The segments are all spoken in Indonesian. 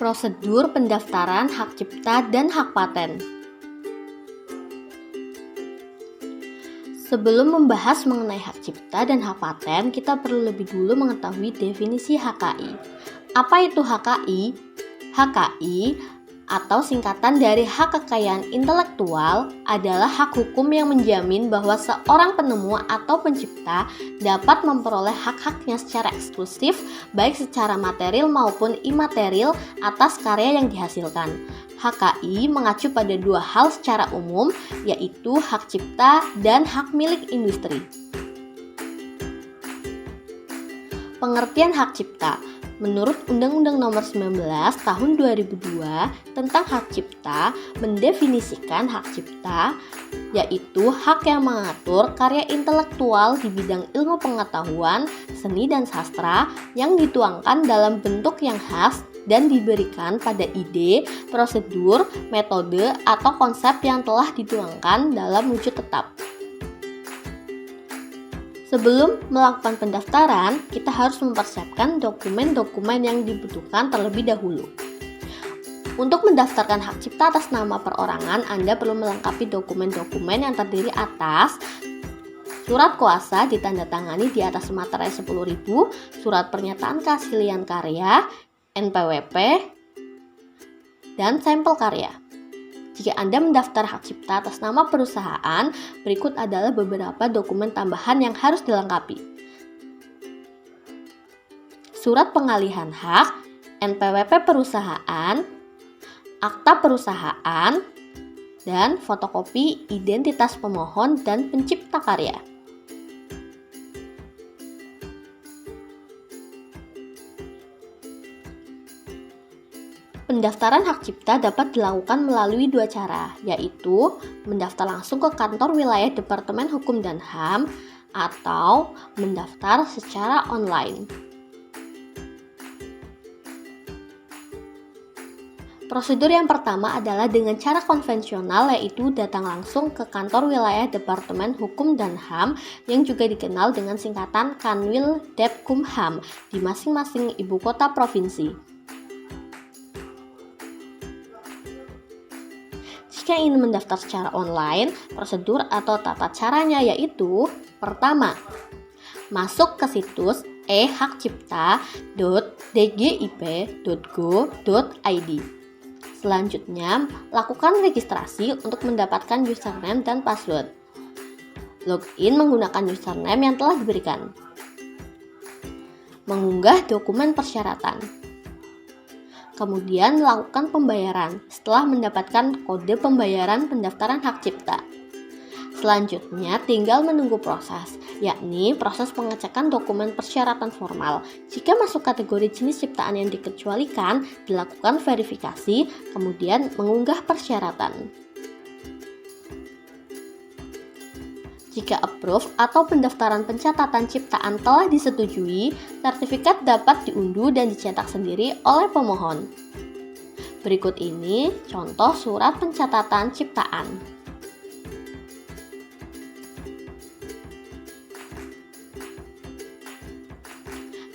Prosedur pendaftaran hak cipta dan hak paten. Sebelum membahas mengenai hak cipta dan hak paten, kita perlu lebih dulu mengetahui definisi HKI. Apa itu HKI? HKI atau singkatan dari hak kekayaan intelektual adalah hak hukum yang menjamin bahwa seorang penemu atau pencipta dapat memperoleh hak-haknya secara eksklusif baik secara material maupun imaterial atas karya yang dihasilkan. HKI mengacu pada dua hal secara umum, yaitu hak cipta dan hak milik industri. Pengertian hak cipta. Menurut Undang-Undang Nomor 19 Tahun 2002 tentang hak cipta mendefinisikan hak cipta yaitu hak yang mengatur karya intelektual di bidang ilmu pengetahuan, seni dan sastra yang dituangkan dalam bentuk yang khas dan diberikan pada ide, prosedur, metode, atau konsep yang telah dituangkan dalam wujud tetap. Sebelum melakukan pendaftaran, kita harus mempersiapkan dokumen-dokumen yang dibutuhkan terlebih dahulu. Untuk mendaftarkan hak cipta atas nama perorangan, Anda perlu melengkapi dokumen-dokumen yang terdiri atas surat kuasa ditandatangani di atas materai 10.000, surat pernyataan keaslian karya, NPWP, dan sampel karya. Jika Anda mendaftar hak cipta atas nama perusahaan, berikut adalah beberapa dokumen tambahan yang harus dilengkapi. Surat pengalihan hak, NPWP perusahaan, akta perusahaan, dan fotokopi identitas pemohon dan pencipta karya. Pendaftaran hak cipta dapat dilakukan melalui dua cara, yaitu mendaftar langsung ke kantor wilayah Departemen Hukum dan HAM atau mendaftar secara online. Prosedur yang pertama adalah dengan cara konvensional, yaitu datang langsung ke kantor wilayah Departemen Hukum dan HAM yang juga dikenal dengan singkatan Kanwil Depkumham di masing-masing ibu kota provinsi. Jika ingin mendaftar secara online, prosedur atau tata caranya yaitu: pertama, masuk ke situs ehakcipta.dgip.go.id. Selanjutnya, lakukan registrasi untuk mendapatkan username dan password. Login menggunakan username yang telah diberikan. Mengunggah dokumen persyaratan. Kemudian lakukan pembayaran setelah mendapatkan kode pembayaran pendaftaran hak cipta. Selanjutnya tinggal menunggu proses, yakni proses pengecekan dokumen persyaratan formal. Jika masuk kategori jenis ciptaan yang dikecualikan, dilakukan verifikasi, kemudian mengunggah persyaratan. Jika approve atau pendaftaran pencatatan ciptaan telah disetujui, sertifikat dapat diunduh dan dicetak sendiri oleh pemohon. Berikut ini contoh surat pencatatan ciptaan.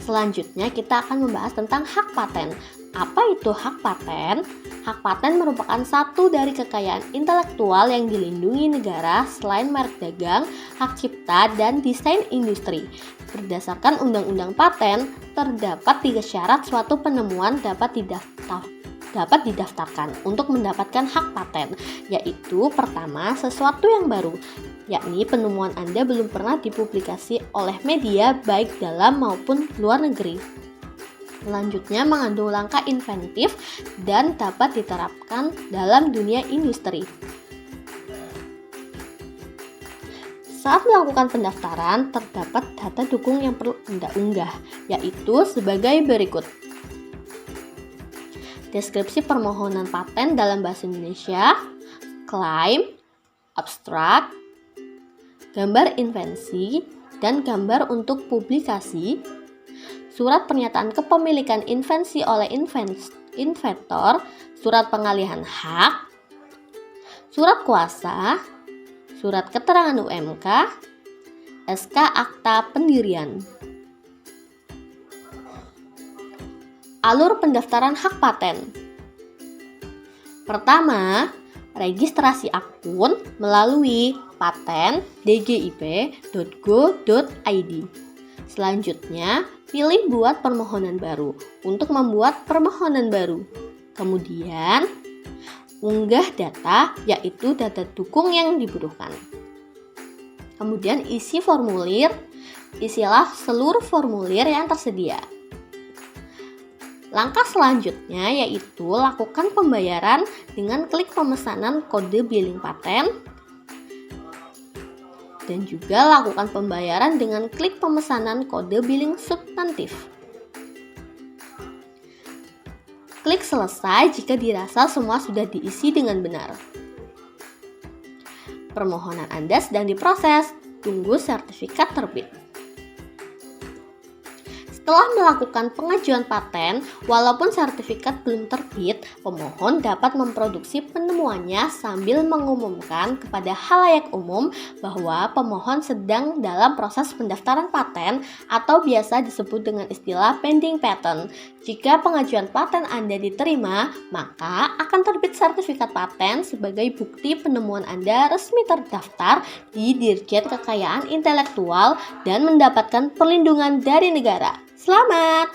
Selanjutnya kita akan membahas tentang hak paten. Apa itu hak paten? Hak paten merupakan satu dari kekayaan intelektual yang dilindungi negara selain merek dagang, hak cipta, dan desain industri. Berdasarkan Undang-Undang Paten, terdapat 3 syarat suatu penemuan dapat didaftarkan untuk mendapatkan hak paten, yaitu pertama, sesuatu yang baru, yakni penemuan Anda belum pernah dipublikasi oleh media baik dalam maupun luar negeri. Selanjutnya mengandung langkah inventif dan dapat diterapkan dalam dunia industri. Saat melakukan pendaftaran, terdapat data dukung yang perlu Anda unggah, yaitu sebagai berikut. Deskripsi permohonan paten dalam bahasa Indonesia, klaim, abstrak, gambar invensi, dan gambar untuk publikasi, surat pernyataan kepemilikan invensi oleh inventor, surat pengalihan hak, surat kuasa, surat keterangan UMK, SK akta pendirian. Alur pendaftaran hak paten. Pertama, registrasi akun melalui paten.dgip.go.id. Selanjutnya, pilih buat permohonan baru untuk membuat permohonan baru. Kemudian, unggah data, yaitu data dukung yang dibutuhkan. Kemudian isi formulir, isilah seluruh formulir yang tersedia. Langkah selanjutnya yaitu lakukan pembayaran dengan klik pemesanan kode billing paten dan juga lakukan pembayaran dengan klik pemesanan kode billing substantif. Klik selesai jika dirasa semua sudah diisi dengan benar. Permohonan Anda sedang diproses, tunggu sertifikat terbit. Setelah melakukan pengajuan paten, walaupun sertifikat belum terbit, pemohon dapat memproduksi penemuannya sambil mengumumkan kepada khalayak umum bahwa pemohon sedang dalam proses pendaftaran paten atau biasa disebut dengan istilah pending patent. Jika pengajuan paten Anda diterima, maka akan terbit sertifikat paten sebagai bukti penemuan Anda resmi terdaftar di Dirjen Kekayaan Intelektual dan mendapatkan perlindungan dari negara. Selamat!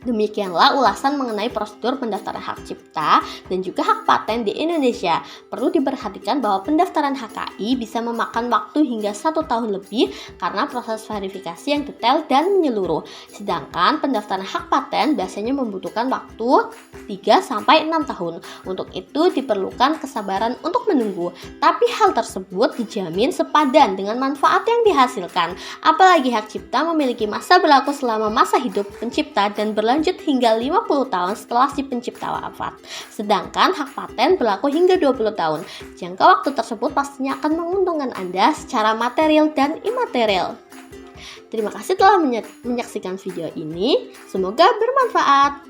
Demikianlah ulasan mengenai prosedur pendaftaran hak cipta dan juga hak paten di Indonesia. Perlu diperhatikan bahwa pendaftaran HKI bisa memakan waktu hingga 1 tahun lebih karena proses verifikasi yang detail dan menyeluruh. Sedangkan pendaftaran hak paten biasanya membutuhkan waktu 3-6 tahun. Untuk itu diperlukan kesabaran untuk menunggu. Tapi hal tersebut dijamin sepadan dengan manfaat yang dihasilkan. Apalagi hak cipta memiliki masa berlaku selama masa hidup pencipta dan berlanjut hingga 50 tahun setelah si pencipta wafat. Sedangkan hak paten berlaku hingga 20 tahun. Jangka waktu tersebut pastinya akan menguntungkan Anda secara material dan imaterial. Terima kasih telah menyaksikan video ini. Semoga bermanfaat.